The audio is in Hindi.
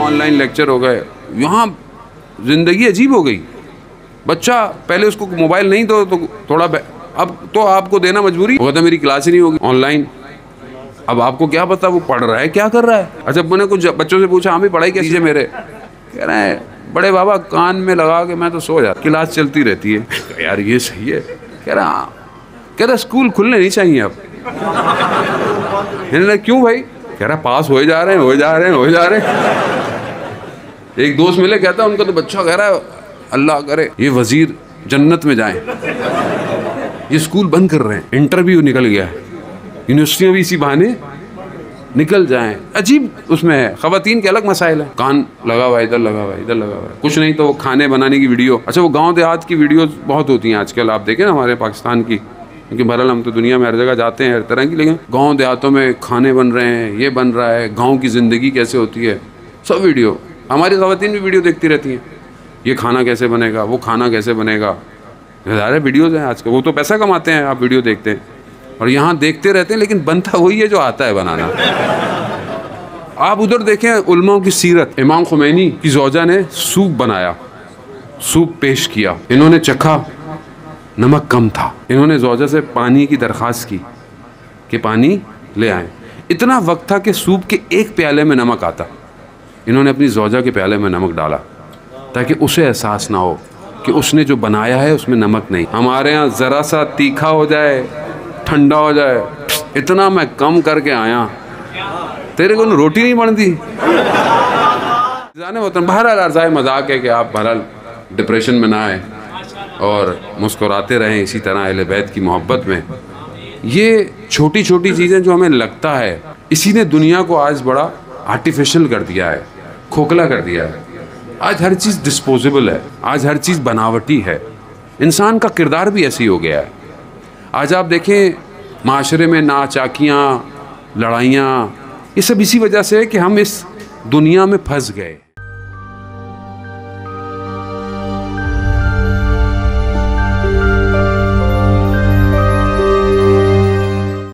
ऑनलाइन लेक्चर हो गए। यहाँ ज़िंदगी अजीब हो गई। बच्चा पहले उसको मोबाइल नहीं तो थोड़ा, अब तो आपको देना मजबूरी होगा, तो मेरी क्लास ही नहीं होगी ऑनलाइन। अब आपको क्या पता वो पढ़ रहा है क्या कर रहा है। अच्छा, मैंने कुछ बच्चों से पूछा, हाँ भी पढ़ाई कैसी है मेरे, कह रहे हैं बड़े बाबा कान में लगा के मैं तो सो जाता, क्लास चलती रहती है। यार ये सही है। कह रहा स्कूल खुलने नहीं चाहिए अब। मैंने क्यों भाई? कह रहा पास हो जा रहे हैं। एक दोस्त मिले, कहता उनका तो बच्चा कह रहा है अल्लाह करे ये वजीर जन्नत में जाए, ये स्कूल बंद कर रहे हैं, इंटरव्यू निकल गया है, यूनिवर्सिटियाँ भी इसी बहाने निकल जाएं। अजीब उसमें है। ख़वातीन के अलग मसाइल है, कान लगा हुआ इधर लगा हुआ इधर लगा हुआ है, कुछ नहीं तो वो खाने बनाने की वीडियो। अच्छा, वो गांव देहात की वीडियो बहुत होती हैं आजकल, आप देखें ना हमारे पाकिस्तान की, क्योंकि बहरहाल हम तो दुनिया में हर जगह जाते हैं हर तरह की, लेकिन गाँव देहातों में खाने बन रहे हैं, ये बन रहा है, गाँव की ज़िंदगी कैसे होती है, सब वीडियो। हमारी ख़वातीन भी वीडियो देखती रहती हैं, ये खाना कैसे बनेगा, वो खाना कैसे बनेगा, ज़्यादा वीडियोज़ हैं आजकल। वो तो पैसा कमाते हैं, आप वीडियो देखते हैं और यहाँ देखते रहते हैं, लेकिन बनता वही है जो आता है बनाना। आप उधर देखें उलमाओं की सीरत, इमाम खुमैनी की ज़ौजा ने सूप बनाया, सूप पेश किया, इन्होंने चखा, नमक कम था, इन्होंने ज़ौजा से पानी की दरख्वास्त की कि पानी ले आएँ। इतना वक्त था कि सूप के एक प्याले में नमक आता, इन्होंने अपनी ज़ौजा के प्याले में नमक डाला ताकि उसे एहसास ना हो कि उसने जो बनाया है उसमें नमक नहीं। हमारे यहाँ ज़रा सा तीखा हो जाए, ठंडा हो जाए, इतना मैं कम करके आया, तेरे को रोटी नहीं बनती। जाने वतन बहरहाल अर्ज़ाए मजाक है कि आप बहरहाल डिप्रेशन में ना आए और मुस्कुराते रहें इसी तरह अहले बैत की मोहब्बत में। ये छोटी छोटी चीज़ें जो हमें लगता है, इसी ने दुनिया को आज बड़ा आर्टिफिशियल कर दिया है, खोखला कर दिया है। आज हर चीज़ डिस्पोजेबल है, आज हर चीज़ बनावटी है, इंसान का किरदार भी ऐसी हो गया है। आज आप देखें माशरे में नाचाकियाँ, लड़ाइयाँ, ये सब इसी वजह से है कि हम इस दुनिया में फंस गए।